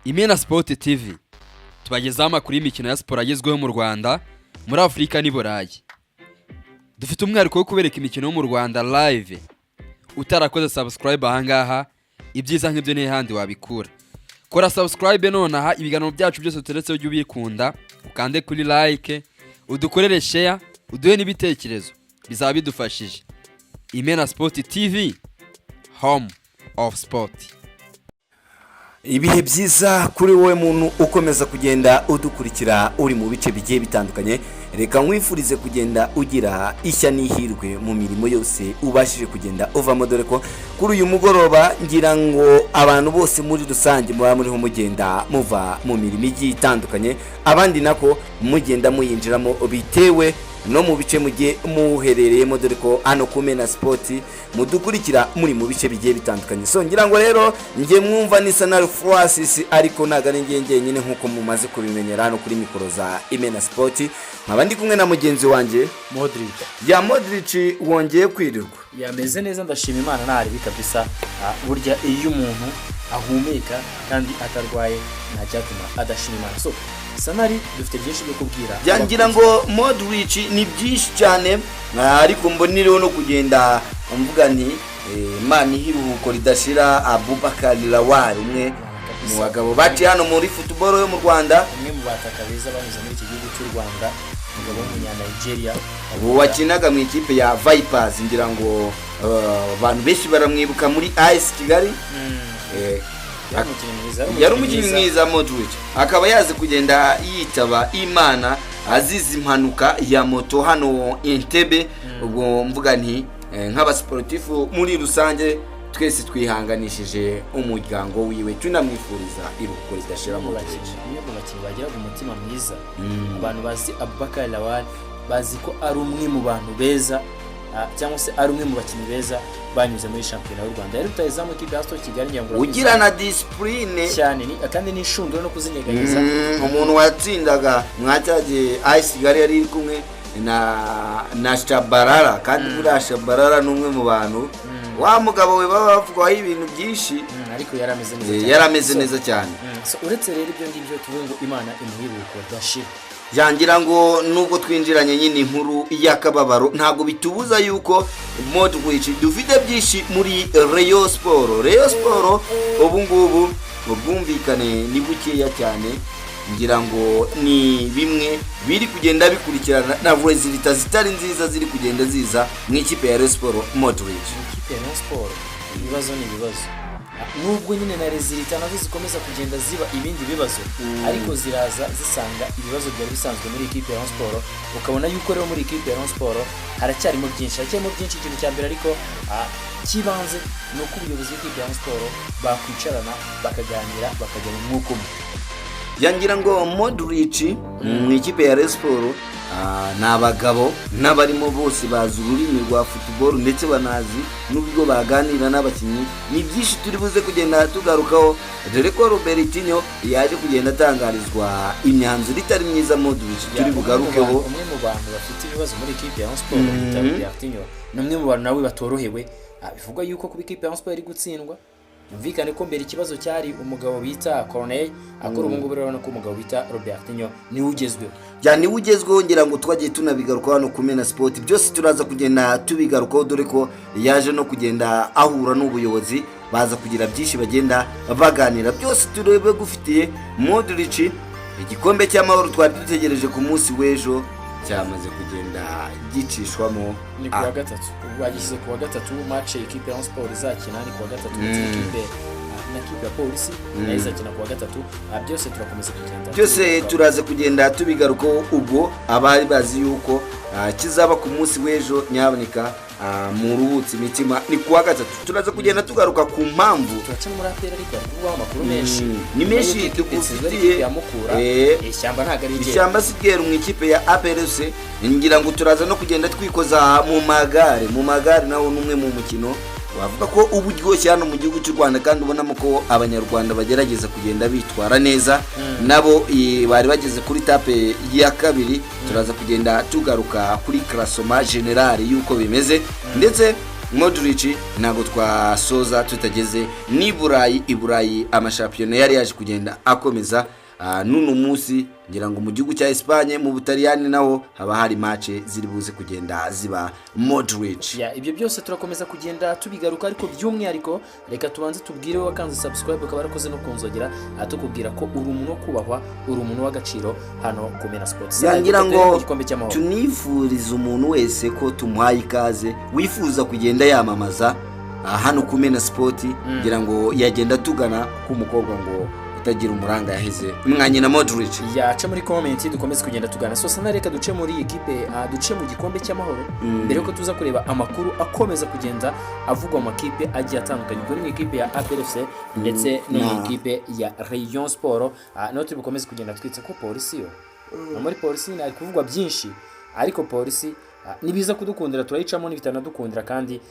Imena Sport TV tubagezaho amakuru y'imikino ya siporo agezweho mu Rwanda, muri Afurika n'i Burayi. Dufite umwihariko wo kubereka imikino yo mu Rwanda live. Utarakoze subscribe ahangaha, ibyiza nk'ibyo ni handi wabikura. Kora subscribe nonaha, ibiganiro byacu byose tuteretseho ujye ubikunda, ukande kuri like, udukorere share, uduhe n'ibitekerezo, bizaba bidufashije. Imena Sport TV, home of sport. Ibihe byiza kuri wowe muntu ukomeza kugenda udukurikira uri mu bice bigiye bitandukanye. Reka nkwifurize kugenda ugira ishya n'ihirwe mu mirimo yose ubashije kugenda uvamo, dore ko kuri uyu mugoroba ngira ngo abantu bose muri rusange muba muriho mugenda muva mu mirimo igiye itandukanye, abandi nako mugenda muyinjiramo bitewe no mu bice mugiye muherereyemo, dore ko hano ku Mena Sport mudukurikira muri mu bice bigiye bitandukanye. So ngira ngo rero ngiye mwumva ni Sanal Francis, ariko naga ngiye nyine nkuko mumaze kubimenyera hano kuri mikoro za Imena Sport. Nkaba ndi kumwe na mugenzi wanjye Modric. Ya Modric wongeye kwirirwa. Yameze neza, ndashima Imana ntari bikabisa. Burya iyo umuntu ahumeka kandi atarwaye nta cyatuma adashima Imana. So Sanari dufite byinshi byo kubwira. Yangira ngo Modric ni byinshi cyane, ariko mbonireho no kugenda mvuga ni Imana ihiruhuko ridashira Abubakar Lawal, umwe mu bagabo baci hano muri football yo mu Rwanda, umwe mu bataka beza banyuze muri iki gihugu cy'u Rwanda, umugabo w'umunya-Nigeria wakinaga mu ikipe ya Vipers. Ngira ngo abantu benshi baramwibuka muri AS Kigali. Yari umukinnyi mwiza Modric, akaba yazi kugenda yitaba Imana azize impanuka ya moto hano Entebbe. Ubwo mvuga nti nk'abasportifu muri rusange twese twihanganishije umuryango wiwe, tunamwifuriza iruhuko ridashira Modric. Niyo bakinnyi bagira umutima mwiza. Abantu bazi Abubakar Lawal bazi ko ari umwe mu bantu beza, cyangwa se ari umwe mu bakinnyi beza banyuze muri shampiyona y'u Rwanda. Yari rutayizamu ikipe ya Kigali, ngira ugira na discipline cyane, kandi n'ishundura no kuzinyeganyeza. Umuntu watsindaga mwacyaje AS Kigali yari kumwe na Shabarara, kandi buriya Shabarara n'umwe mu bantu wa mugabo we baba bavugwaho ibintu byinshi, ariko yarameze neza cyane. Yarameze neza cyane. So uretse rero ibyo ngibyo tuvuga ngo Imana imuhiruko dashira. Yangira ngo nubwo twinjiranye nyine inkuru y'akababaro, ntabwo bitubuza yuko Modric dufite byinshi muri Rayon Sport. Rayon Sport ubu ngubu ubwumvikane ni bukeya cyane, ngira ngo ni bimwe biri kugenda bikurikirana na resulta zitari nziza ziri kugenda ziza mu ikipe ya Rayon Sport. Modric ikipe ya Rayon Sport ibibazo ni ibibazo, nubwo nyine na resulta nazo zikomeza kugenda ziba ibindi bibazo, ariko ziraza zisanga ibibazo byari bisanzwe muri ikipe ya Rayon Sport. Ukabona yuko rero muri ikipe ya Rayon Sport haracyarimo byinshi. Ikintu cya mbere ariko kibanze ni uko ubuyobozi bw'ikipe ya Rayon Sport bakwicarana bakaganira bakajya mu mwuka umwe. Yangira ngo Modric mu ikipe ya Rayon Sport ni abagabo n'abarimo bose bazi ururimi rwa football, ndetse banazi n'ubwo baganira n'abakinnyi. Ni byinshi turi buze kugenda tugarukaho, dore ko Robertinho yaje kugenda atangarizwa imyanzuro itari myiza Modric turi bugarukeho. Umwe mu bantu bafite ibibazo muri ikipe ya Rayon Sport, Robertinho ni umwe mu bantu nawe batorohewe. Bivugwa yuko kuba ikipe ya Rayon Sport iri gutsindwa, yumvikane ko mbere ikibazo cyari umugabo bita Corneille, akora ubu ngubu rero no ko umugabo bita Robertinho niwe ugezweho. Niwe ugezweho, ngira ngo twagiye tunabigaruka hano ku Mena Sport. Byose turaza kugenda tubigarukaho, dore ko yaje no kugenda ahura n'ubuyobozi, baza kugira byinshi bagenda baganira. Byose turebe gufitiye Modric. Igikombe cy'amahoro twari dutegereje ku munsi w'ejo cyamaze kugenda gicishwamo ni kuwa gatatu. Bagize kuwa gatatu match ikipe ya Sport izakina, ni kuwa gatatu ikipe na kipe ya Polisi nayo izakina kuwa gatatu. Byose turakomeza kugenda, byose turaza kugenda tubigarukaho. Ubwo abari bazi yuko kizaba ku munsi w'ejo, nyaboneka mu ruhutsi imitima ni kuwa gatatu. Turaza kugenda tugaruka ku mpamvu turaca muri apera, ariko kuba amakuru menshi ni menshi dukufitiye. Ishyamba ntago ari ishyamba sigera mu ikipe ya APRC. Ngira ngo turaza no kugenda twikoza mu magare nawo numwe mu mukino bavuga ko uburyoshye hano mu gihugu cy'u Rwanda, kandi ubonamo ko abanyarwanda bagerageza kugenda bitwara neza. Nabo bari bageze kuri tape ya kabiri. Turaza kugenda tugaruka kuri classement general yuko bimeze, ndetse Modric ntabwo twasoza tutageze ni i Burayi amashampiyona yari yaje kugenda akomeza n'uno munsi ngira ngo mu gihugu cya Espagne mu Butaliyani naho haba hari match ziri buze kugenda ziba Modric. Ibyo byose turakomeza kugenda tubigaruka, ariko by'umwihariko reka tubanze tubwire wowe wakanze subscribe ukaba warakoze no kunzogera, tukubwira ko uri umuntu wo kubahwa, uri umuntu w'agaciro hano ku Mena Sports. Ngira ngo tunifuriza umuntu wese ko tumuhaye ikaze wifuza kugenda yamamaza hano ku Mena Sports, ngira ngo yagenda tugana k'umukobwa ngo utagira umuranga yaheze mwanye na Modric. Yaca muri comment dukomeze kugenda tugana. So sana reka duce muri equipe, duce mu gikombe cy'amahoro mbere yuko tuza kureba amakuru akomeza kugenda avugwa mu makipe agiye atandukanye, kuri mu equipe ya APRFC ndetse no mu equipe ya Rayon Sport. No tubikomeze kugenda twitse ko polisi yo muri polisi nari kuvugwa byinshi, ariko polisi nibiza kudukundira turayicamo n'ibitanadukundira kandi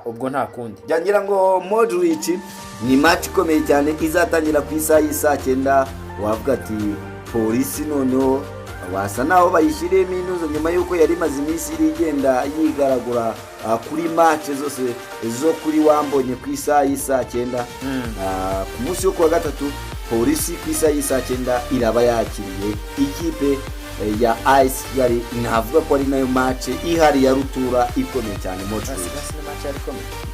ubwo nta kundi. Ngira ngo Modric ni match ikomeye cyane izatangira ku isaha y'isa 9. wavuga ati polisi noneho wasa naho bayishyiremo inuzo nyuma yuko yari maze iminsi igenda yigaragura kuri match zose zo kuri wambonye ku isaha y'isa 9. ku munsi wo kuwa gatatu polisi ku isaha y'isa 9 iraba yakiriye ikipe ya AS Kigali. Navuga ko ari nayo match ihari ya rutura ikomeye cyane Modric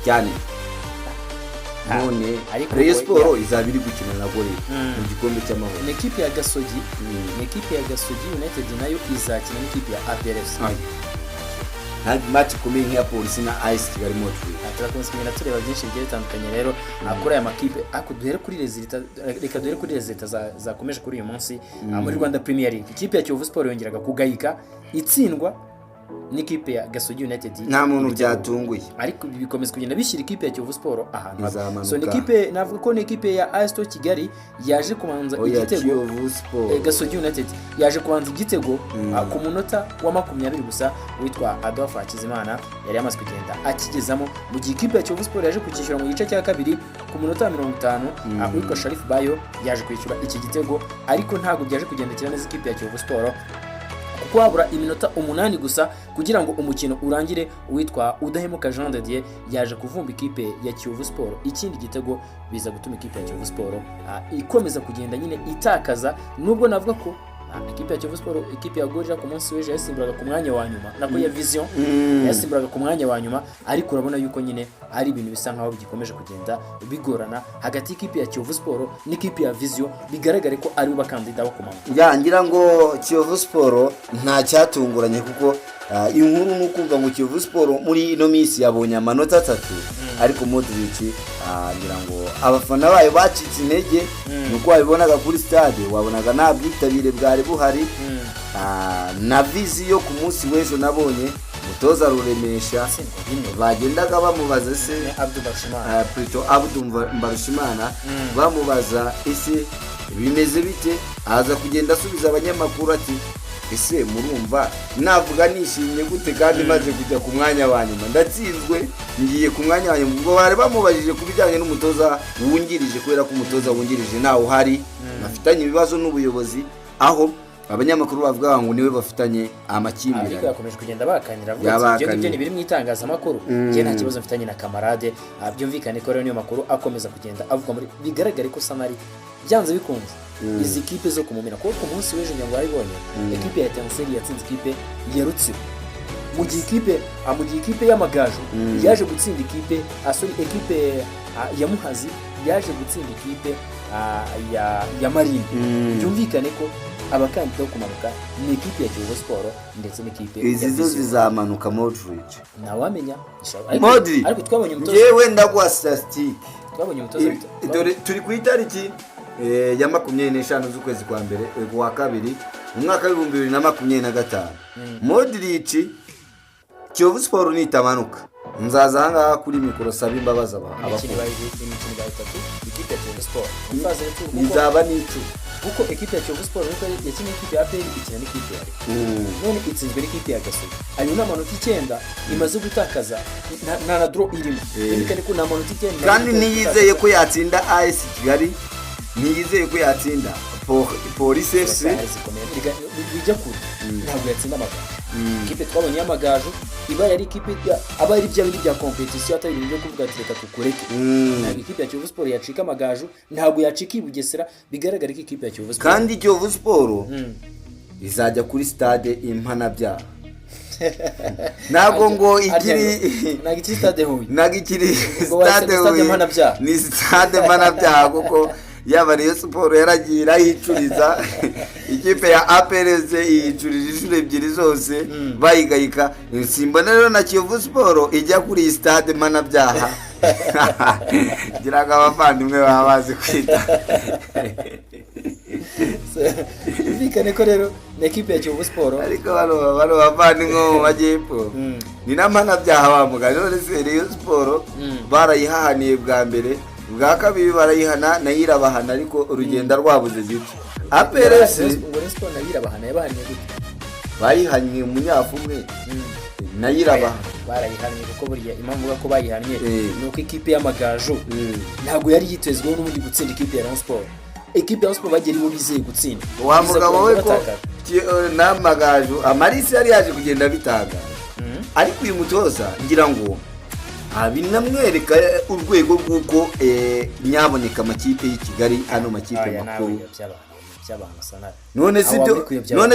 cyane. None Rayon Sport izabiri gukina na Gorilla mu gikombe cy'amahoro. Ni equipe ya Gasogi, ni equipe ya Gasogi United nayo izakina n'ikipe ya APRFC. Ntabwo match ikomeye nk'iya polisi na AS Kigali Modric. Turakomeza kugenda tureba byinshi bigiye bitandukanye rero akora aya makipe, ako duhere kuri resultat, reka duhere kuri resultat zakomeje kuri uyu munsi muri Rwanda Premier League. Ikipe ya Kiyovu Sport yongeraga kugayika itsindwa n'ikipe ya Gasogi United. Nta muntu byatunguye, ariko bikomeza kugenda bishyira ikipe ya Kiyovu Sport ahantu. So n'ikipe navuga ko n'ikipe ya AS Kigali yaje kubanza igitego. Gasogi United yaje kubanza igitego ku munota wa 20 gusa, witwa Adolphe Hakizimana yari yamaze kugenda akigezamo, mu gihe ikipe ya Kiyovu Sport yaje kukishyura mu gice cya kabiri ku munota wa 50, witwa Sharif Bayo yaje kwishyura iki gitego, ariko ntabwo byaje kugendekera neza ikipe ya Kiyovu Sport kuko habura iminota 8 gusa kugira ngo umukino urangire. Witwa Udahemuka Jean de Dieu yaje kuvumba ikipe ya Kiyovu Sport ikindi gitego, biza gutuma ikipe ya Kiyovu Sport ikomeza kugenda nyine itakaza. Nubwo navuga ko ikipe ya Kiyovu Sport, ikipe ya Gorilla ku munsi w'ejo yasimburaga ku mwanya wa nyuma, nako ya Vision yasimburaga ku mwanya wa nyuma, ariko urabona yuko nyine ari ibintu bisa nkaho bigikomeje kugenda bigorana hagati y'ikipe ya Kiyovu Sport n'ikipe ya Vision, bigaragare ko ari bakandida bakomanga. Ngira ngo Kiyovu Sport nta cyatunguranye kuko inkuru nukumva ngo Kiyovu Sport muri ino minsi yabonye amanota 3, ariko Modric ngira ngo abafana bayo bacitse intege nuko wabibonaga kuri stade, wabonaga nta bwitabire bwari buhari. Na Vision ku munsi w'ejo nabonye mutoza Ruremesha bagendaga bamubaza se Abdou Mbarushimana bamubaza ese bimeze bite, aza kugenda asubiza abanyamakuru ati ese murumva navuga nishimye gute kandi maze kujya ku mwanya wa nyuma, ndatsinzwe ngiye ku mwanya wa nyuma. Ubwo bari bamubajije kubijyanye n'umutoza wungirije, kubera ko umutoza wungirije nawe uhari bafitanye ibibazo n'ubuyobozi, aho abanyamakuru bavuga ngo niwe bafitanye amakimbirane. Ariko yakomeje kugenda bakanira avuga ati ibyo biri mu itangazamakuru, je nta kibazo mfitanye na kamarade. Byumvikane ko rero niyo makuru akomeza kugenda avuga muri, bigaragare ko sanari byanze bikunze izi kipe zo kumumena kuko ku munsi w'ejo nyangwa yabonye equipe ya Tanseri yatsinze ikipe ya Rutsiro, mu gihe ikipe y'Amagaju yaje gutsinda ikipe equipe ya Muhazi yaje gutsinda ikipe ya Marine. Byumvikane ko abakandida bo kumanuka ni ikipe ya Kiyovu Sport ndetse n'ikipe izi zo zizamanuka. Modric nawamenya ariko twabonye umutoza, yewe ndagwa statistique, twabonye umutoza dore turi ku itariki ya 25 z'ukwezi kwa mbere wa kabiri mu mwaka wa 2025. Modric Kiyovu Sport nitamanuka nzaza hanga kuri mikoro saba imbabaza imikino batatu ikipe ya Kiyovu Sport nizaba nicu kuko ekipe ya Kiyovu Sport nuko yakina ikipe ya APR ikina n'ikipe ya none itsinzwe n'ikipe ya Gasogi, ayo n'amanota 9 imaze gutakaza na draw irimo, bikane ko n'amanota 9 kandi niyizeye ko yatsinda AS Kigali, niyizeye ko yatsinda Police FC bijya kure ntabwo yatsinda Amagaju. ikipe twabonye y'amagaju iba yari ikipe aba ari bya bindi bya competition atari ibintu byo kuvuga ati reka tukureke. Ntabwo ikipe ya Kiyovu Sport yacika amagaju, ntabwo yacika Bugesera, bigaragara ko ikipe ya Kiyovu Sport kandi Kiyovu Sport izajya kuri stade Impanabyaha. Ntabwo ngo ikiri ntabwo ikiri stade Huye, ntabwo ikiri stade Huye, ni stade Mpanabyaha kuko yaba Rayon Sport yaragiye irayicuriza ikipe ya APRS yicurije inshuro ebyiri zose bayigayika. Simbona rero na Kiyovu Sport ijya kuri stade Mpanabyaha ngira ngo abavandimwe baba bazi kwita. Bikane ko rero na ekipe ya Kiyovu Sport ariko bano bavandimwe mu majyepfo ni na Mpanabyaha bamugana. None se Rayon Sport barayihahaniye bwa mbere, bwa kabiri barayihana nayo irabahana, ariko urugendo rwabuze gito. APRS ngo Sport nayo irabahana, yabahaniye gute? bayihanye umunyafu umwe nayo irabahana. Barayihannye kuko burya impamvu ko bayihannye ni uko ikipe y'amagaju ntabwo yari yitezweho n'ubundi gutsinda ikipe ya Rayon Sport. Ekipe ya Sport bagera ibo bizeye gutsinda. Wa mugabo we ko n'amagaju amarisi yari yaje kugenda bitanga, ariko uyu mutoza ngira ngo binamwereka urwego rw'uko nyaboneka amakipe y'i Kigali, ano makipe makuru. None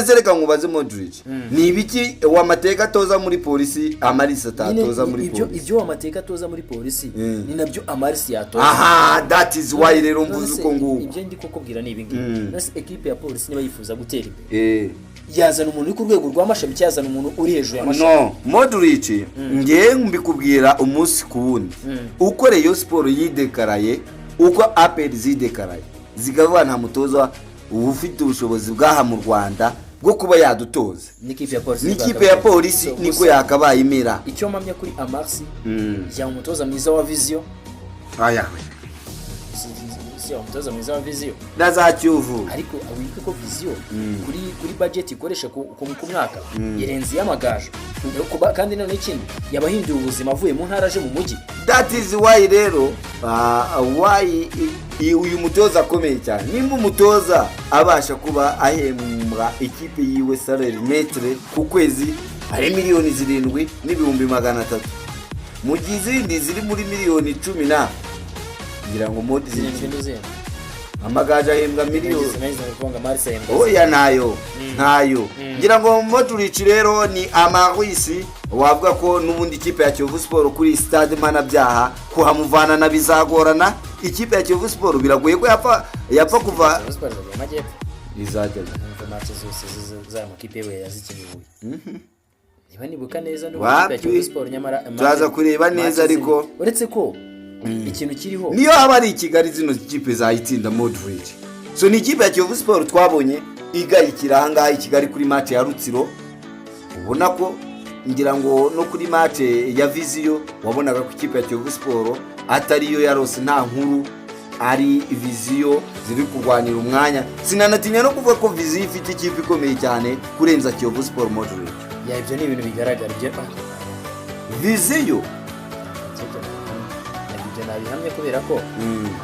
se reka nkubaze Modric, ni ibiki wamateka atoza muri polisi amarisi atatoza muri polisi? Ibyo wamateka atoza muri polisi ni nabyo amarisi yatoza. Aha, that is why rero mvuze uko nguko. Ibyo ndi kukubwira ni ibingi. Nase ekipe ya polisi niba yifuza gutera imbere, yazana umuntu uri ku rwego rw'amashami, cyazana umuntu uri hejuru y'amashami. No, Modric ngiye mbikubwira umunsi ku wundi uko Rayon Sport yidekaraye, uko APR zidekaraye, zikavuga nta mutoza ufite ubushobozi bwaha mu Rwanda bwo kuba yadutoza. N'ikipe ya polisi niko yakabaye imera. Icyo mpamya kuri Amarsi ya umutoza mwiza wa Vision. Aya umutoza mwiza wa Vision na za Kiyovu, ariko awiko ko Vision kuri budget ikoresha ku mwaka irenze y'amagaju, kandi none ikindi yabahinduye ubuzima avuye mu ntara aje mu mujyi. That is why rero why uyu mutoza akomeye cyane. Nimba umutoza abasha kuba ahembwa ikipe yiwe salaire metre ku kwezi ari miliyoni 7,300,000, mu gihe izindi ziri muri miliyoni 10 ngira ngo modi ziri amagaje ahembwa miliyoni. Oya nayo ntayo. Ngira ngo Modric rero ni amarisi wavuga ko n'ubundi ikipe ya Kiyovu Sport kuri stade Mpanabyaha kuhamuvana na bizagorana. Ikipe ya Kiyovu Sport biragoye ko yapfa kuva izajya match zose za makipe we yazikiniye. Niba nibuka neza n'ubundi ya Kiyovu Sport nyamara turaza kureba neza, ariko uretse ko ikintu kiriho niyo haba ari Kigali zino kipe zayitsinda Modric. So ni ikipe ya Kiyovu Sport twabonye igayikira ahangaha i Kigali kuri match ya Rutsiro, ubona ko ngira ngo no kuri match ya Vision wabonaga ko ikipe ya Kiyovu Sport atariyo yarose nta nkuru, ari Vision ziri kurwanira umwanya. Sinanatinya no kuvuga ko Vision ifite ikipe ikomeye cyane kurenza Kiyovu Sport. Modric ya ibyo ni ibintu bigaragara byo Vision nabihamye kubera ko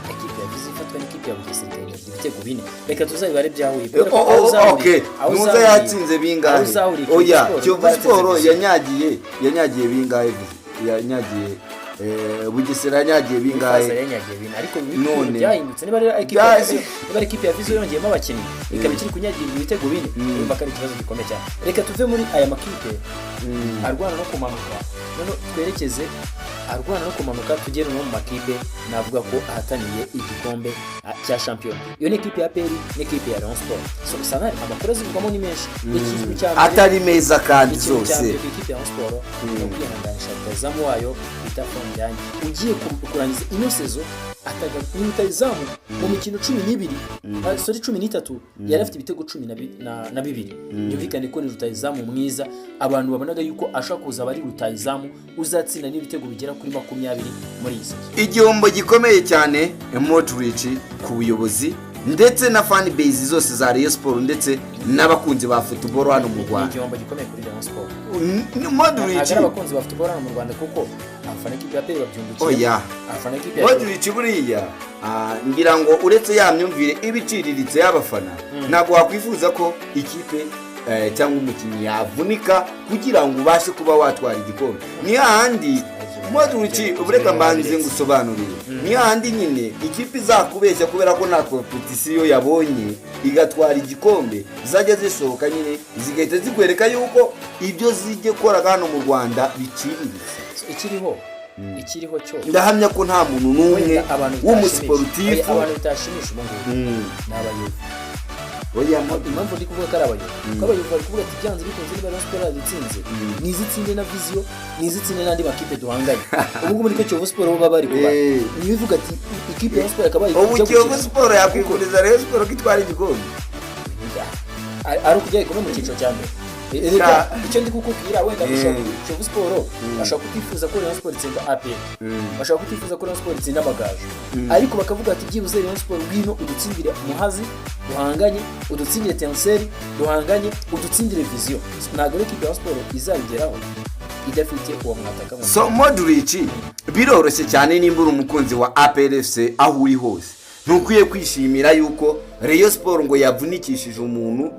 ekipe ya Vision ifatwa n'ikipe ya Bugesera ibitego 4. Reka tuzabibare byahuye. Okay, muza yatsinze bingahe? Oya, Kiyovu Sport yanyagiye bingahe? Yanyagiye Bugesera yanyagiye bingahe? Ariko none byahindutse. Niba ari ekipe ya Vision yongeyemo abakinnyi ikaba ikiri kunyagira ibitego 4, urumva ko ari ikibazo gikomeye cyane. Reka tuve muri aya makipe arwana no kumanuka, none twerekeze arwana no kumanuka tugere no mu makipe navuga ko ahataniye igikombe cya champion. Iyo ni ekipe ya APR n'ikipe ya Rayon Sport. So sana amakuru zivugamo ni menshi, ikizwi cyane atari meza kandi zose. Ekipe ya Rayon Sport no kwihanganisha rutazamu wayo bitafunganye ugiye kurangiza ino sezo ataga n'utazamu mu mikino 12 sorry 13 yari afite ibitego 12. Byumvikane ko ni rutazamu mwiza, abantu babonaga yuko ashaka kuza bari rutazamu uzatsinda n'ibitego bigera kuri 20 muri iyi sezo. Igihombo gikomeye cyane Modric ku buyobozi ndetse na fan base zose za Rayon Sport ndetse n'abakunzi ba football hano mu Rwanda. Igihombo gikomeye kuri Rayon Sport. Modric abakunzi ba football hano mu Rwanda kuko afana ikipe ya APR babyungukiye. Oya, afana ikipe ya Modric buriya ngira ngo uretse ya myumvire ibiciriritse y'abafana ntabwo wakwifuza ko ikipe cyangwa umukinnyi yavunika kugira ngo ubashe kuba watwara igikombe. Ni hahandi Modric ubureka mbanze ngusobanurire, ni hahandi nyine ikipe izakubeshya kubera ko nta competition yabonye igatwara igikombe, zajya zisohoka nyine zigahita zikwereka yuko ibyo zijye gukora hano mu Rwanda biciriritse. ikiriho cyo ndahamya ko nta muntu n'umwe w'umusiporutifu abantu bitashimisha ubu ngubu ni abayobozi. oya impamvu ndi kuvuga ko ari abayobozi, ko abayobozi bari kuvuga ati byanze bikunze niba Rayon Sports yadutsinze nizitsinde na Vision, nizitsinde n'andi makipe duhanganye. Ubu ngubu niko Kiyovu Sports baba bari kuba niyo ivuga ati ikipe ya Sports akabaye ubu Kiyovu Sports yakwifuriza Rayon Sports ko itwara igikombe ari ukujya ikomeye mu cyiciro cya mbere. Icyo ndi kukubwira wenda Kiyovu Sports bashaka kutifuza ko Rayon Sports itsinda APR, bashaka kutifuza ko Rayon Sports itsinda Amagaju, ariko bakavuga ati byibuze Rayon Sports ngwino udutsindire Muhazi duhanganye, udutsindire Tenseri duhanganye, udutsindire Vision. Ntabwo rero ikipe ya Sports izabigeraho idafite uwo mwataka. So Modric biroroshye cyane nimba uri umukunzi wa APR FC aho uri hose, ntukwiye kwishimira yuko Rayon Sports ngo yavunikishije umuntu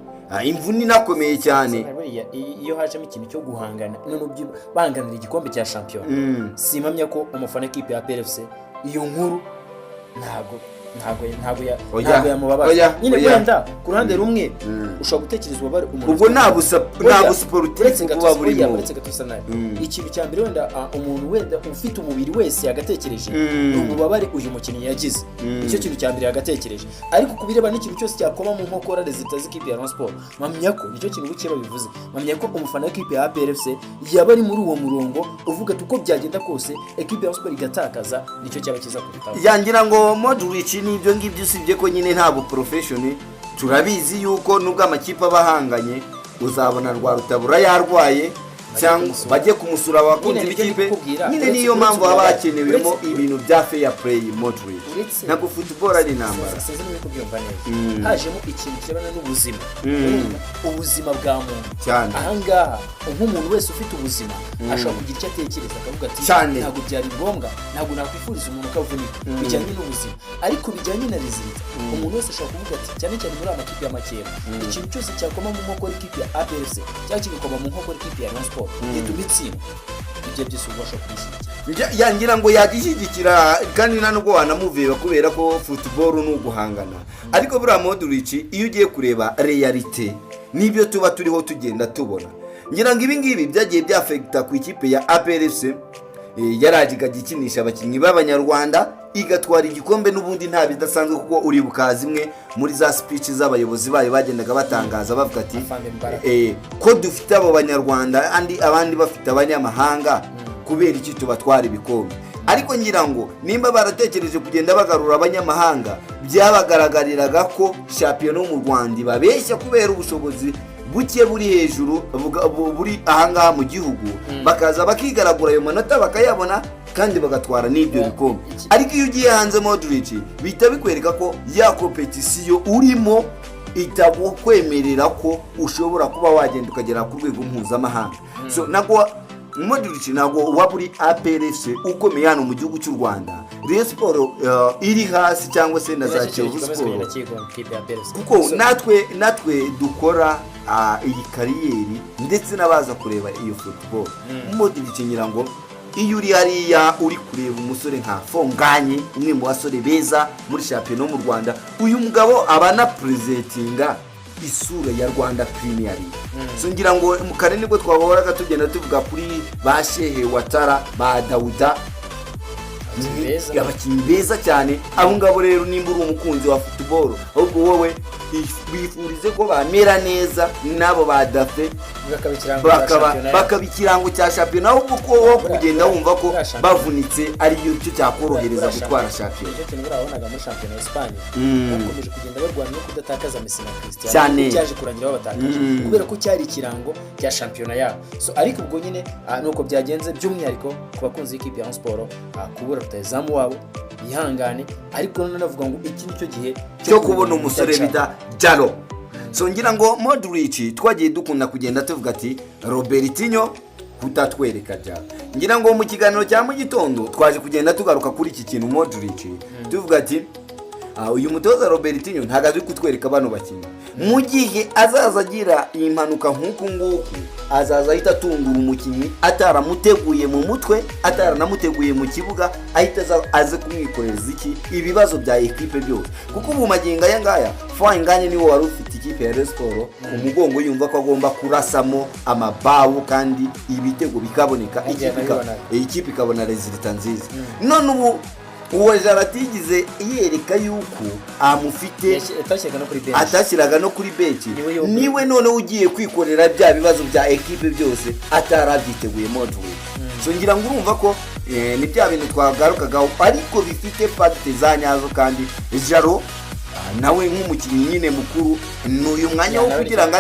imvune inakomeye cyane. Iyo hajemo ikintu cyo guhangana none banganira igikombe cya shampiyona, simpamya ko umufana w'ikipe ya APR FC iyo nkuru ntabwo yamubabaza. Nyine wenda ku ruhande rumwe ushobora gutekereza ubabare umuntu ubwo nta busiporutifu kuba burimo. Ikintu cya mbere wenda umuntu wenda ufite umubiri wese yagatekereje ni ububabare uyu mukinnyi yagize, icyo kintu cya mbere yagatekereje. Ariko kubireba n'ikintu cyose cyakoma mu nkokora rezita z'ikipe ya Rayon Sports, mpamya ko nicyo kintu buke babivuze, mpamya ko umufana w'ikipe ya APR FC yaba ari muri uwo murongo uvuga uko byagenda kose ekipe ya Rayon Sports igatakaza, nicyo cyaba kiza kurutaho. Yangira ngo Modric n'ibyo ngibyo usibye ko nyine ntabwo professional, turabizi yuko nubwo amakipe abahanganye uzabona Rwarutabura yarwaye cyangwa bajye kumusura abakunzi b'ikipe. Nyine niyo mpamvu haba hakenewemo ibintu bya fair play. Modric ntabwo football ari intambara, sinzi niba kubyumva neza. Hajemo ikintu kirabana n'ubuzima, ubuzima bwa muntu cyane. Ahangaha nk'umuntu wese ufite ubuzima ashobora kugira icyo atekereza akavuga ati ntabwo byari ngombwa, ntabwo nakwifuriza umuntu akavunika bijyanye n'ubuzima. Ariko bijyanye na resulta umuntu wese ashobora kuvuga ati cyane cyane muri amakipe y'amakera, ikintu cyose cyakoma mu nkokora ikipe ya APR FC cyangwa kigakoma mu nkokora ikipe ya Rayon Sports yitubitsinda ibyo byose ubasha kubishyigikira. Yangira ngo yagishyigikira kandi nubwo wanamuveba kubera ko football ni uguhangana. Ariko buriya Modric iyo ugiye kureba realite nibyo tuba turiho tugenda tubona. Ngira ngo ibi ngibi byagiye byafekta ku ikipe ya APR FC, yaragiga gikinisha abakinnyi b'Abanyarwanda igatwara igikombe n'ubundi nta bidasanzwe, kuko uri bukazi imwe muri za speech z'abayobozi bayo bagendaga batangaza bavuga ati ko dufite abo Banyarwanda andi abandi bafite abanyamahanga kubera iki tubatwara ibikombe. Ariko ngira ngo nimba baratekereje kugenda bagarura abanyamahanga, byabagaragariraga ko shampiyona yo mu Rwanda babeshya kubera ubushobozi buke buri hejuru buri ahangaha mu gihugu, bakaza bakigaragura ayo manota bakayabona kandi bagatwara n'ibyo bikombe. Ariko iyo ugiye hanze Modric bihita bikwereka ko ya competition urimo itagukwemerera ko ushobora kuba wagenda ukagera ku rwego mpuzamahanga. So nagwa Modric ntabwo waba uri APR FC ukomeye hano mu gihugu cy'u Rwanda, Rayon Sports iri hasi cyangwa se na za Kiyovu Sports, kuko natwe dukora iyi kariyeri ndetse n'abaza kureba iyo football. Modric ngira ngo iyo uri hariya uri kureba umusore nka Fonganye, umwe mu basore beza muri shampiyona yo mu Rwanda, uyu mugabo abana presentinga isura ya Rwanda Premier League. So ngira ngo mu karere nibwo twahoraga tugenda tuvuga kuri ba Shehe Watara, ba Dauda, abakinnyi beza cyane. Abo ngabo rero nimba uri umukunzi wa football, ahubwo wowe bifurize ko bamera neza n'abo badafe bakabikirango cya shampiyona, ahubwo ko wo kugenda wumva ko bavunitse ari cyo cyakorohereza gutwara shampiyona. Icyo kintu urabonaga muri shampiyona ya Espagne bakomeje kugenda barwana no kudatakaza Messi na Cristiano cyane, cyaje kurangira babatakaje kubera ko cyari ikirango cya shampiyona yabo. So ariko ubwo nyine nuko byagenze, by'umwihariko ku bakunzi b'ikipe ya Sport kubura rutazamu wabo yihangane. Ariko none navuga ngo iki nicyo gihe cyo kubona umusore bita Jalo. So ngira ngo Modric twagiye dukunda kugenda tuvuga ati Robertinho kutatwereka Jalo. Ngira ngo mu kiganiro cya mu gitondo twaje kugenda tugaruka kuri iki kintu Modric tuvuga ati uyu mutoza Robertinho ntabwo ari kutwereka bano bakinnyi mu gihe azaza agira iyi mpanuka nk'uku nguku azaza ahita atungura umukinnyi ataramuteguye mu mutwe ataranamuteguye mu kibuga ahita aze kumwikoreza ibibazo bya ekipe byose kuko ubu magingo aya ngaya Fayinganye niwe wari ufite ikipe ya Rayon Sports umugongo yumva ko agomba kurasamo amabawu kandi ibitego bikaboneka ikipe ikabona resultat nziza none ubu uwo Jaratigize yereka yuko amufite atashyiraga no kuri bench niwe none ugiye kwikorera bya bibazo bya ekipe byose atarabyiteguye Modric so ngira ngo urumva ko ni bya bintu twagarukagaho ariko bifite facte za nyazo kandi Jaro nawe nk'umukinnyi nyine mukuru n'uyu mwanya wo kugira ngo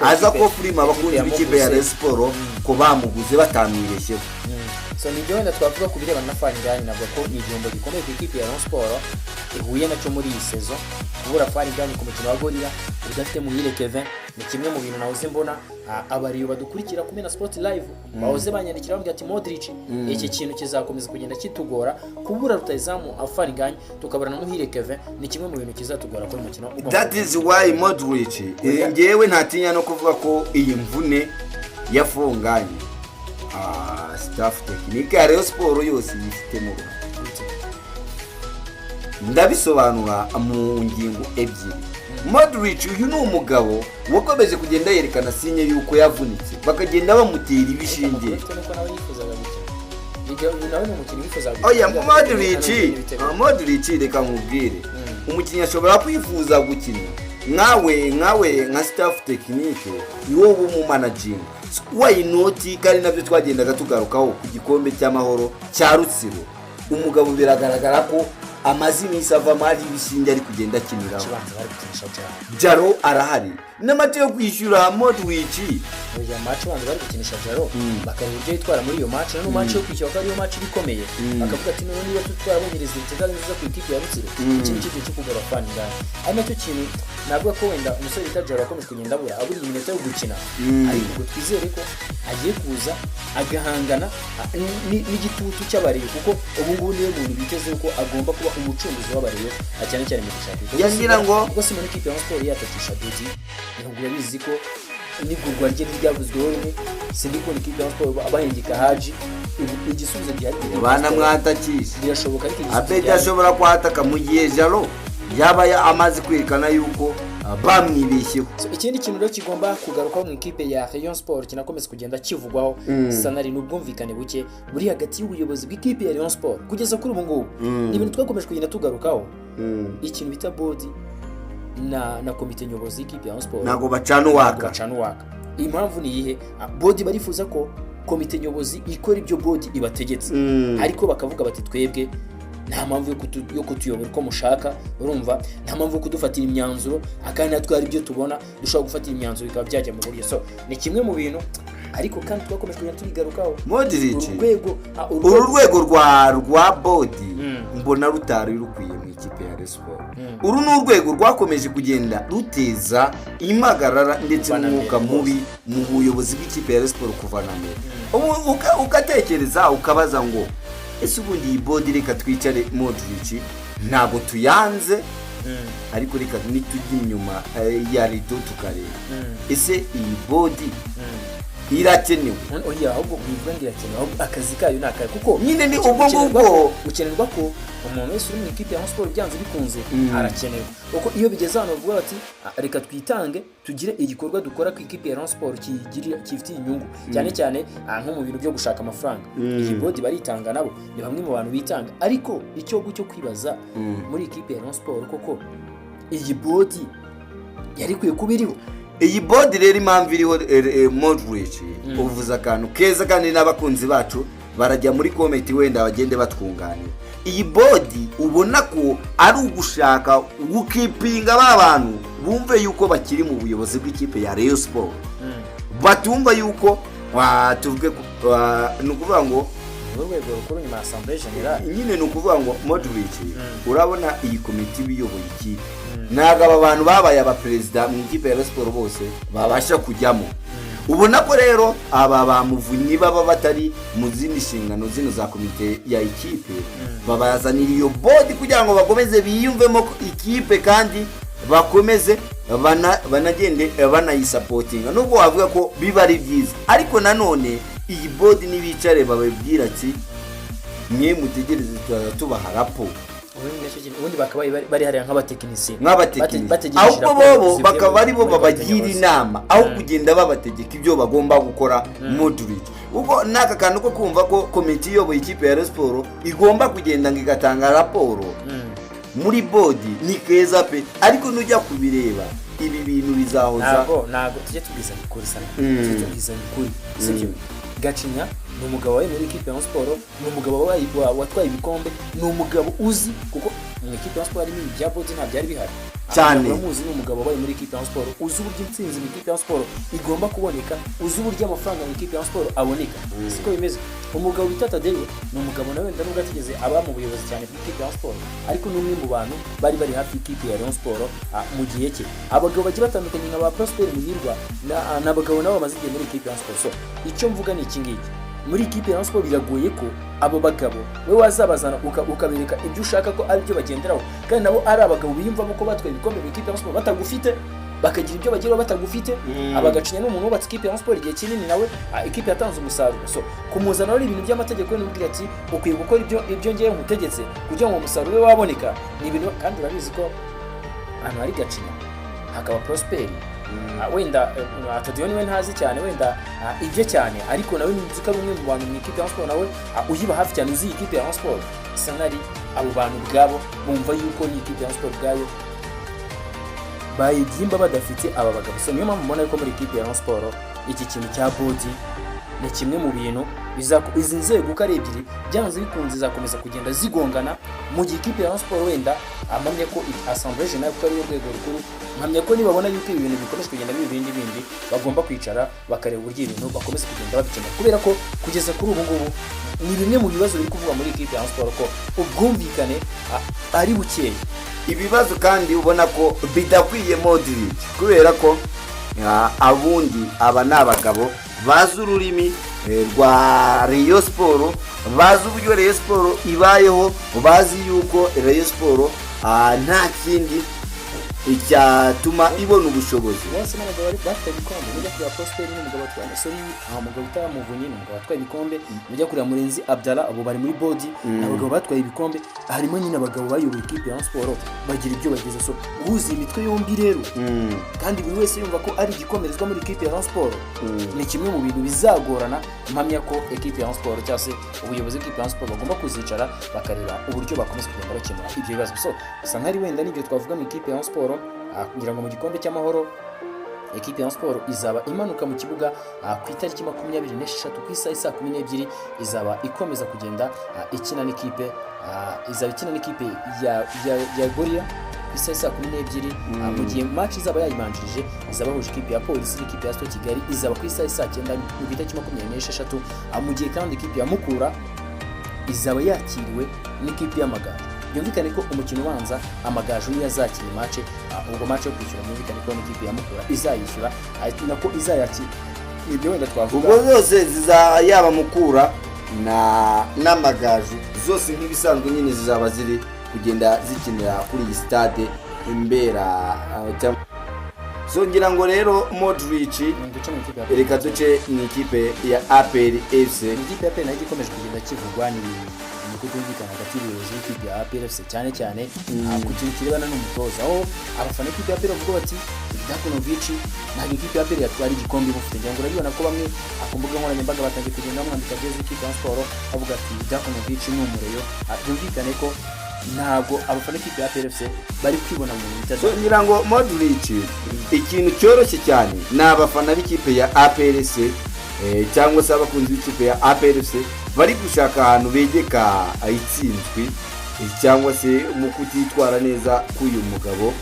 aza ko Frima abakunzi b'ikipe ya Rayon Sports ko bamuguze batamwireshyeho so ni byo twavuga ku birebana na Fayinganye nabwo ko ni igihombo gikomeye ku ikipe ya Rayon Sports ihuye nacyo muri iyi sezo kubura Fayinganye ku mukino wa Gorilla udafite Muhire Kevin ni kimwe mu bintu nahoze mbona abariyo badukurikira ku Mena Sport Live bahoze banyandikira bambwira ati Modric iki kintu kizakomeza kugenda kitugora kubura rutayizamu Fayinganye tukabura na Muhire Kevin ni kimwe mu bintu kizatugora kuri mukino that is why Modric ngewe ntatinya no kuvuga ko iyi mvune yafunganye staff technique ya Rayon Sports yose yifitemo ndabisobanura mu ngingo ebyiri Modric uyu ni umugabo wakomeje kugenda yerekana sinye yuko yavunitse bakagenda bamutera ibishinge Modric reka nkubwire umukinnyi ashobora kwifuza gukina nkawe nka staff technique wowe mu managing why not kandi nabyo twagendaga tugarukaho ku gikombe cy'amahoro cya Rutsiro umugabo biragaragara ko amazi misava mari bishinge ari kugenda akiniraho Jaro arahari n'amate yo kwishyura Modric oya match bandi bari gukinisha Jaro bakarujye yitwara muri iyo match no match yo kwishyura ko ari yo match ikomeye bakavuga ati none niba tutwarabongereza itega nziza ku ikipe ya Rutsiro ikintu cyose cyo kugura Fayinganye ari nacyo kintu nabwo ko wenda umusore bita Jaro akomeje kugenda abura iminota yo gukina ariko twizere ko agiye kuza agahangana n'igitutu cy'abariyo kuko ubu ngubu niyo muntu biteze ko agomba kuba umucunguzi w'abariyo cyane cyane mu gushaka yagira ngo ubwo si muri ikipe ya Sport yatakisha Dodi ntabwo yabizi ko n'igurwa rye ryavuzweho rimwe sindi ko ikipe ya Sport abahingika Haji igisubizo gihari bana mwatakisha birashoboka ariko Abedi ashobora kwataka mu gihe Jaro yaba amazi kwirikana yuko bamwibeshyeho ikindi kintu rero kigomba kugarukaho mu ikipe ya Rayon Sports kinakomeza kugenda kivugwaho sanari n'ubwumvikane buke buri hagati y'ubuyobozi bw'ikipe ya Rayon Sports kugeza kuri ubu ngubu ni ibintu twakomeje kugenda tugarukaho ikintu bita board na komite nyobozi y'ikipe ya Rayon Sports nago bacana uwaka impamvu ni iyihe board barifuza ko komite nyobozi ikora ibyo board ibategetse ariko bakavuga bati twebwe nta mpamvu yo kutuyobora uko mushaka urumva nta mpamvu yo kudufatira imyanzuro akandi natwe hari ibyo tubona dushobora gufatira imyanzuro bikaba byajya mu buryo so ni kimwe mu bintu ariko kandi twakomeje kugenda tubigarukaho Modric uru rwego rwa body mbona rutari rukwiye mu ikipe ya Rayon Sports uru ni urwego rwakomeje kugenda ruteza impagarara ndetse n'umwuka mubi mu buyobozi bw'ikipe ya Rayon Sports kuva na mbere ugatekereza ukabaza ngo ese ubundi iyi body reka twicare Modric ntabwo tuyanze ariko reka nitujya inyuma ya rido tukareba ese iyi body irakenewe oya ahubwo kwibwa ngirakenewe akazi kayo nakaye kuko nyine ni ubwo ukenerwa ko umuntu wese uri mu ikipe ya Sport byanze bikunze arakenewe kuko iyo bigeze hano bavuga bati reka twitange tugire igikorwa dukora ku ikipe ya Sport kifitiye inyungu cyane cyane nko mu bintu byo gushaka amafaranga iyi board baritanga nabo ni bamwe mu bantu bitanga ariko icyo kwibaza muri ikipe ya Sport koko iyi board yari kwiye kubiriho iyi board rero impamvu iriho Modric uvuza akantu keza kandi n'abakunzi bacu barajya muri comment wenda bagende batwunganira iyi board ubona ko ari ugushaka gukipinga abantu bumve yuko bakiri mu buyobozi bw'ikipe ya Rayon Sports batumva yuko tuvuge nukuvuga ngo urwego rukuru nyuma Assemblée Générale nyine nukuvuga ngo Modric urabona iyi komite biyoboye ikipe ntago aba bantu babaye abaperezida mu ikipe ya Rayon Sports bose babasha kujyamo ubona ko rero aba bamuvunyi baba batari mu zindi nshingano zino za komite ya ikipe babazanira iyo bodi kugira ngo bakomeze biyumvemo ikipe kandi bakomeze banagende banayisapotinga, nubwo wavuga ko biba ari byiza, ariko nanone iyi bodi nibicare bababwira ati mwe mutegereze tubaha raporo, ubundi bakaba bari hariya nk'abatekinisiye ahubwo bobo bakaba ari bo babagira inama aho kugenda babategeka ibyo bagomba gukora Modric. Ubwo naka kantu ko kumva ko komite iyoboye ikipe ya Rayon Sport igomba kugenda ngo igatanga raporo muri bodi ni keza pe, ariko nujya kubireba ibi bintu bizahoza ntago tujye tubwiza ukuri sana, tujye tubwiza ukuri sibyo. Gacinya ni umugabo wabaye muri ikipe ya Rayon Sport, ni umugabo watwaye ibikombe, ni umugabo uzi, kuko mu ikipe ya Rayon Sport harimo ibya bodi nta byari bihari cyane. Muzi ni umugabo wabaye muri ikipe ya Rayon Sport, uzi uburyo intsinzi mu ikipe ya Rayon Sport igomba kuboneka, uzi uburyo amafaranga mu ikipe ya Rayon Sport aboneka, siko bimeze. Umugabo wita Tadeo ni umugabo nawe nubwo atigeze aba mu buyobozi cyane bw'ikipe ya Rayon Sport, ariko ni umwe mu bantu bari hafi y'ikipe ya Rayon Sport mu gihe cye. Abagabo bagiye batandukanye nka ba Prosper Muhirwa n'abagabo nabo bamaze igihe muri ikipe ya Rayon Sport. So icyo mvuga ni iki ngiki, muri ikipe ya Rayon Sport biragoye ko abo bagabo we wazabazana ukabereka ibyo ushaka ko ari byo bagenderaho, kandi nabo ari abagabo biyumvamo ko batwaye ibikombe mu ikipe ya Rayon Sport batagufite, bakagira ibyo bageraho batagufite. Abagacinya n'umuntu wubatse ikipe ya Rayon Sport igihe kinini, nawe ikipe yatanze umusaruro. So kumuzana ari ibintu by'amategeko n'ubwira ati ukwiye gukora ibyo ngiye nkutegetse kugira ngo umusaruro we waboneka, ni ibintu kandi urabizi ko ahantu hari Gacinya hakaba Prosper wenda Tadeo niwe ntazi cyane wenda ibyo cyane, ariko nawe nzi ko ari umwe mu bantu mu ikipe ya Rayon Sport nawe uyiba hafi cyane uzi ikipe ya Rayon Sport. Sanari abo bantu bwabo bumva yuko ni ikipe ya Rayon Sport bwayo bayigimba badafite aba bagabo. So niyo mpamvu mbona yuko muri ikipe ya Rayon Sport iki kintu cya bodi ni kimwe mu bintu izi nzego uko ari ebyiri byanze bikunze zakomeza kugenda zigongana, mu gihe ikipe ya Rayon Sport wenda amamye ko Assemblée Générale kuko ari urwego rukuru, mpamya ko nibabona yuko ibi bintu bikomeje kugenda bindi bagomba kwicara bakareba uburyo ibintu bakomeza kugenda babikemura, kubera ko kugeza kuri ubu ngubu ni bimwe mu bibazo biri kuvuga muri ikipe ya Rayon Sport ko ubwumvikane ari bukeya. Ibibazo kandi ubona ko bidakwiye Modric, kubera ko abundi aba ni abagabo bazi ururimi rwa Rayon Sport, bazi uburyo Rayon Sport ibayeho, bazi yuko Rayon Sport nta kindi icyatuma ibona ubushobozi. Bose n'abagabo bari batwaye ibikombe, mujya kureba Prosper n'umugabo watwaye umugabo utamuvunye n'umugabo watwaye ibikombe, mujya kureba Murenzi Abdallah abo bari muri bodi n'abagabo batwaye ibikombe, harimo nyine abagabo bayoboye ikipe ya Rayon Sport bagira ibyo bageze. So uhuza imitwe yombi rero kandi buri wese yumva ko ari igikomerezwa muri ikipe ya Rayon Sport, ni kimwe mu bintu bizagorana. Mpamya ko ikipe ya Rayon Sport cyangwa se ubuyobozi bw'ikipe ya Rayon Sport bagomba kuzicara bakareba uburyo bakomeza kugenda bakemura ibyo bibazo. So gusa nkari wenda n'ibyo twavuga mu ikipe ya Rayon Sport kugira ngo mu gikombe cy'amahoro ikipe ya Rayon Sport izaba imanuka mu kibuga ku itariki 26 ku isaha 12 izaba ikomeza kugenda ikina n'ikipe izaba ikina n'ikipe ya Gorilla ku isaha 12 mu gihe match izaba yayibanjirije izaba huje ikipe ya Polisi n'ikipe ya Stade Kigali izaba ku isaha 9 ku itariki 26 mu gihe kandi ikipe ya Mukura izaba yakiriwe n'ikipe y'Amagaju. Byumvikane ko umukino ubanza Amagaju niyo azakira match, ubwo match yo kwishyura byumvikane ko n'ikipe ya Mukura izayishyura nako izayakira. Ibyo wenda twavuga ubwo zose yaba Mukura n'Amagaju zose nk'ibisanzwe nyine zizaba ziri kugenda zikinira kuri iyi stade imbera. So ngira ngo rero Modric reka duce mu ikipe ya APR FC. Ikipe ya APR nayo ikomeje kugenda kivugwa ni kutumvikana hagati y'ubuyobozi bw'ikipe ya APR FC cyane cyane ku kintu kirebana n'umutoza, aho abafana b'ikipe ya APR bavuga bati Dakonovic ntabwo ikipe ya APR yatwara igikombe bufite. Ngira ngo urabibona ko bamwe ku mbuga nkoranyambaga batangiye kugenda bamwandika jezi y'ikipe ya Sport bavuga ati Dakonovic ni umureyo. Byumvikane ko ntabwo abafana b'ikipe ya APR FC bari kwibona mu bitazo. So ngira ngo Modric ikintu cyoroshye cyane ni abafana b'ikipe ya APR FC cyangwa se abakunzi b'ikipe ya APR FC bari gushaka ahantu begeka ayitsinzwe cyangwa se mu kutitwara neza k'uyu mugabo.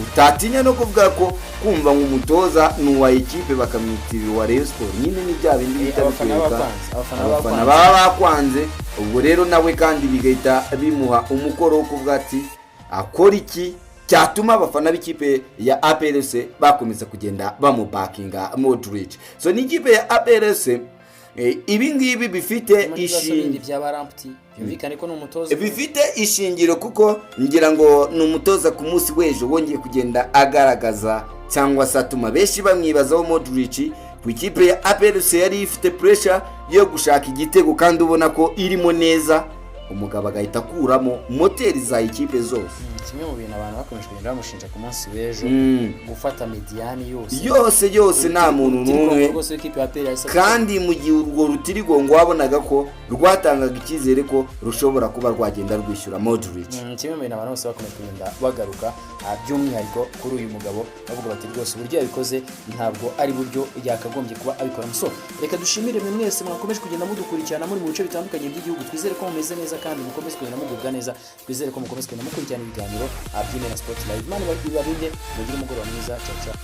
Utatinya no kuvuga ko kumva nk'umutoza n'uwa ekipe bakamwitirira wa Rayon Sport, nyine ni bya bindi bitabikwereka abafana baba bakwanze. Ubwo rero nawe kandi bigahita bimuha umukoro wo kuvuga ati akora iki cyatuma abafana b'ikipe ya APRS bakomeza kugenda bamubakinga Modric. So ni ikipe ya APRS ibi ngibi bifite bifite ishingiro kuko ngira ngo ni umutoza ku munsi w'ejo wongeye kugenda agaragaza cyangwa se atuma benshi bamwibazaho Modric ku ikipe ya APRS yari ifite pressure yo gushaka igitego kandi ubona ko irimo neza, umugabo agahita akuramo moteri za ikipe zose. Kimwe mu bintu abantu bakomeje kugenda bamushinja ku munsi w'ejo gufata mediani yose nta muntu n'umwe, kandi mu gihe urwo rutirigongo wabonaga ko rwatangaga icyizere ko rushobora kuba rwagenda rwishyura Modric. Kimwe mu bintu abantu bose bakomeje kugenda bagaruka by'umwihariko kuri uyu mugabo bavuga bati rwose uburyo yabikoze ntabwo ari buryo yakagombye kuba abikora. So reka dushimire mwe mwese mwakomeje kugenda mudukurikirana muri mu bice bitandukanye by'igihugu. Twizere ko mumeze neza kandi mukomeze kugenda mugubwa neza. Twizere ko mukomeze kugenda mukurikirana ibiganiro by'Imena Sport Live. Mani barinde mugire umugoroba mwiza. Ciao ciao.